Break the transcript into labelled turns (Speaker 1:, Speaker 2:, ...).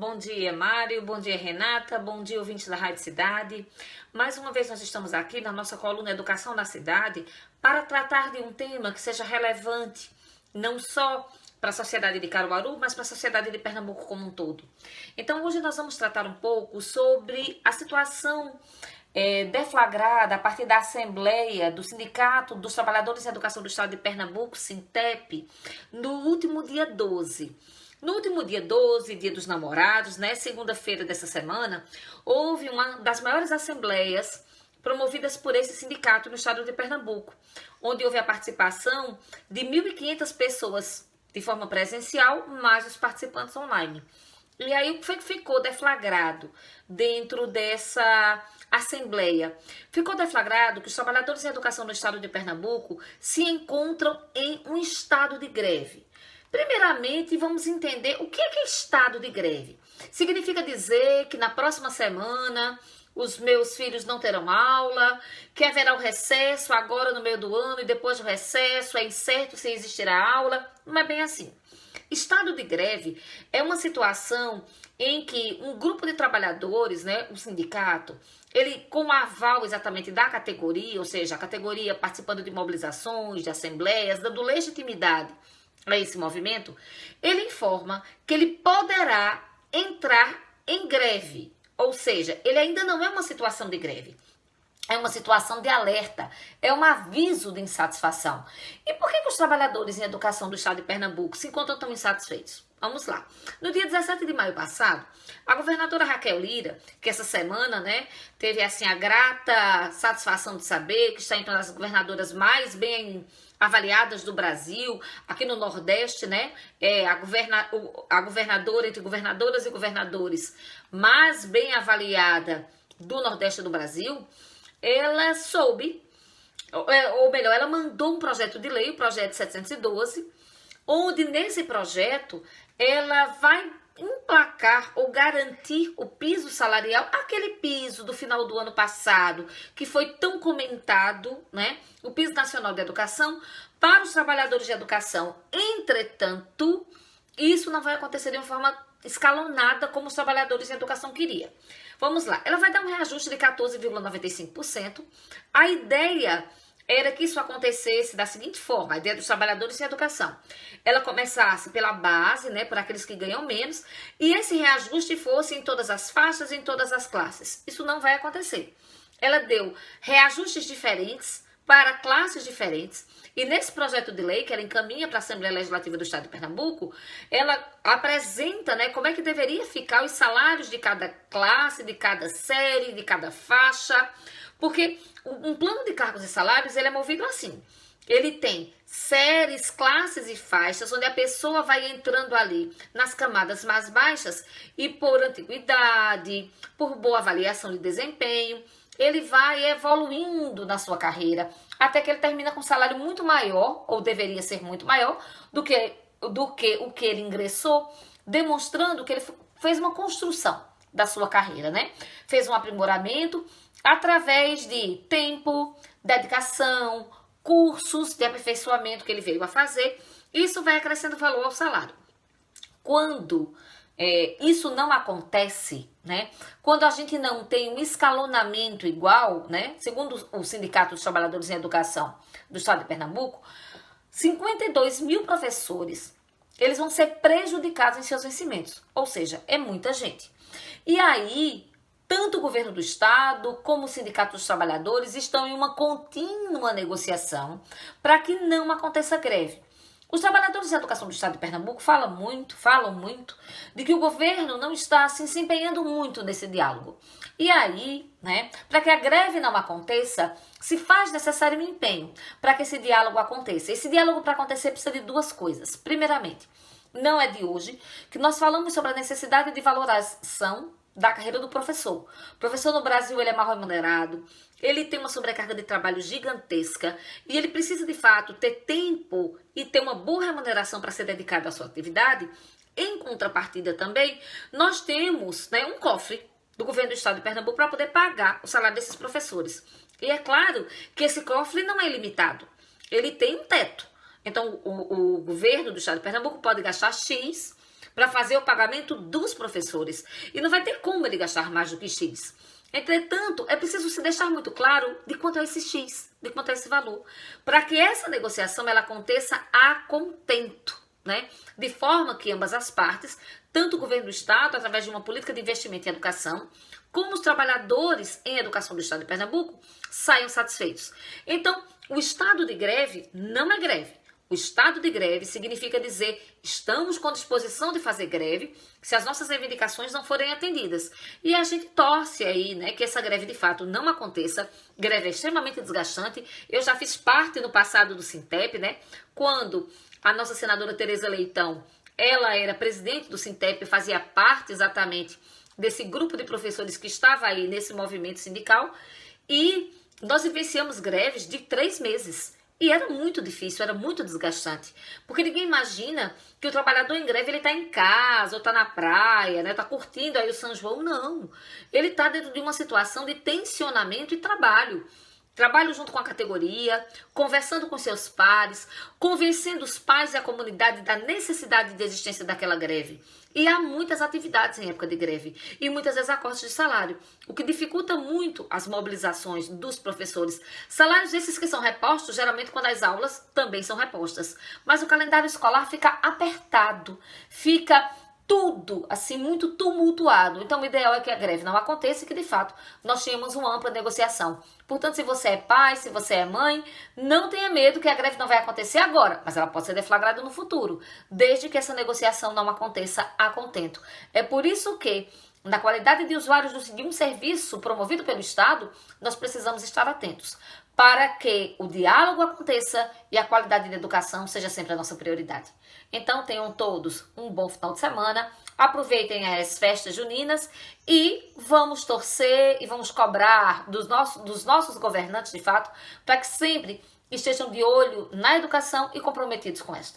Speaker 1: Bom dia, Mário. Bom dia, Renata. Bom dia, ouvintes da Rádio Cidade. Mais uma vez nós estamos aqui na nossa coluna Educação na Cidade para tratar de um tema que seja relevante, não só para a sociedade de Caruaru, mas para a sociedade de Pernambuco como um todo. Então, hoje nós vamos tratar um pouco sobre a situação deflagrada a partir da Assembleia do Sindicato dos Trabalhadores em Educação do Estado de Pernambuco, SINTEP, no último dia 12. No último dia 12, dia dos namorados, né, segunda-feira dessa semana, houve uma das maiores assembleias promovidas por esse sindicato no estado de Pernambuco, onde houve a participação de 1.500 pessoas de forma presencial, mais os participantes online. E aí o que foi que ficou deflagrado dentro dessa assembleia? Ficou deflagrado que os trabalhadores em educação no estado de Pernambuco se encontram em um estado de greve. Primeiramente, vamos entender o que é estado de greve. Significa dizer que na próxima semana os meus filhos não terão aula, que haverá o recesso agora no meio do ano e depois do recesso é incerto se existirá aula. Não é bem assim. Estado de greve é uma situação em que um grupo de trabalhadores, né, um sindicato, ele com o aval exatamente da categoria, ou seja, a categoria participando de mobilizações, de assembleias, dando legitimidade a esse movimento, ele informa que ele poderá entrar em greve, ou seja, ele ainda não é uma situação de greve, é uma situação de alerta, é um aviso de insatisfação. E por que os trabalhadores em educação do estado de Pernambuco se encontram tão insatisfeitos? Vamos lá. No dia 17 de maio passado, a governadora Raquel Lira, que essa semana, né, teve assim a grata satisfação de saber que está entre as governadoras mais bem avaliadas do Brasil, aqui no Nordeste, né, a governadora entre governadoras e governadores mais bem avaliada do Nordeste do Brasil, ela soube, ou melhor, ela mandou um projeto de lei, o projeto 712, onde nesse projeto ela vai emplacar ou garantir o piso salarial, aquele piso do final do ano passado, que foi tão comentado, né? O piso nacional de educação para os trabalhadores de educação. Entretanto, isso não vai acontecer de uma forma escalonada como os trabalhadores de educação queriam. Vamos lá, ela vai dar um reajuste de 14,95%. A ideia era que isso acontecesse da seguinte forma, a ideia dos trabalhadores em educação. Ela começasse pela base, né, por aqueles que ganham menos, e esse reajuste fosse em todas as faixas, em todas as classes. Isso não vai acontecer. Ela deu reajustes diferentes para classes diferentes, e nesse projeto de lei que ela encaminha para a Assembleia Legislativa do Estado de Pernambuco, ela apresenta, né, como é que deveria ficar os salários de cada classe, de cada série, de cada faixa, porque um plano de cargos e salários ele é movido assim. Ele tem séries, classes e faixas, onde a pessoa vai entrando ali nas camadas mais baixas e por antiguidade, por boa avaliação de desempenho, ele vai evoluindo na sua carreira, até que ele termina com um salário muito maior, ou deveria ser muito maior, do que o que ele ingressou, demonstrando que ele fez uma construção da sua carreira, né? Fez um aprimoramento através de tempo, dedicação, cursos de aperfeiçoamento que ele veio a fazer. Isso vai acrescentando valor ao salário. Quando isso não acontece, né? Quando a gente não tem um escalonamento igual, né? Segundo o Sindicato dos Trabalhadores em Educação do Estado de Pernambuco, 52 mil professores, eles vão ser prejudicados em seus vencimentos. Ou seja, é muita gente. E aí, tanto o governo do estado como o Sindicato dos Trabalhadores estão em uma contínua negociação para que não aconteça greve. Os trabalhadores de educação do estado de Pernambuco falam muito de que o governo não está assim, se empenhando muito nesse diálogo. E aí, né, para que a greve não aconteça, se faz necessário um empenho para que esse diálogo aconteça. Esse diálogo para acontecer precisa de duas coisas. Primeiramente, não é de hoje que nós falamos sobre a necessidade de valorização da carreira do professor. O professor no Brasil ele é mal remunerado, ele tem uma sobrecarga de trabalho gigantesca e ele precisa de fato ter tempo e ter uma boa remuneração para ser dedicado à sua atividade. Em contrapartida também, nós temos, né, um cofre do governo do estado de Pernambuco para poder pagar o salário desses professores. E é claro que esse cofre não é ilimitado, ele tem um teto. Então o governo do estado de Pernambuco pode gastar X para fazer o pagamento dos professores. E não vai ter como ele gastar mais do que X. Entretanto, é preciso se deixar muito claro de quanto é esse X, de quanto é esse valor, para que essa negociação ela aconteça a contento, né? De forma que ambas as partes, tanto o governo do Estado, através de uma política de investimento em educação, como os trabalhadores em educação do Estado de Pernambuco, saiam satisfeitos. Então, o estado de greve não é greve. O estado de greve significa dizer estamos com disposição de fazer greve se as nossas reivindicações não forem atendidas. E a gente torce aí, né, que essa greve de fato não aconteça. Greve é extremamente desgastante. Eu já fiz parte no passado do Sintep, né, quando a nossa senadora Tereza Leitão, ela era presidente do Sintep, fazia parte exatamente desse grupo de professores que estava aí nesse movimento sindical, e nós vivenciamos greves de 3 meses. E era muito difícil, era muito desgastante. Porque ninguém imagina que o trabalhador em greve ele está em casa, ou está na praia, né, está curtindo aí o São João. Não. Ele está dentro de uma situação de tensionamento e trabalho. Trabalho junto com a categoria, conversando com seus pares, convencendo os pais e a comunidade da necessidade de existência daquela greve. E há muitas atividades em época de greve e muitas vezes acortes de salário, o que dificulta muito as mobilizações dos professores. Salários esses que são repostos geralmente quando as aulas também são repostas. Mas o calendário escolar fica apertado, fica tudo assim muito tumultuado. Então o ideal é que a greve não aconteça e que de fato nós tenhamos uma ampla negociação. Portanto, se você é pai, se você é mãe, não tenha medo que a greve não vai acontecer agora, mas ela pode ser deflagrada no futuro, desde que essa negociação não aconteça a contento. É por isso que, na qualidade de usuários de um serviço promovido pelo Estado, nós precisamos estar atentos para que o diálogo aconteça e a qualidade da educação seja sempre a nossa prioridade. Então, tenham todos um bom final de semana, aproveitem as festas juninas e vamos torcer e vamos cobrar dos nossos governantes, de fato, para que sempre estejam de olho na educação e comprometidos com esta.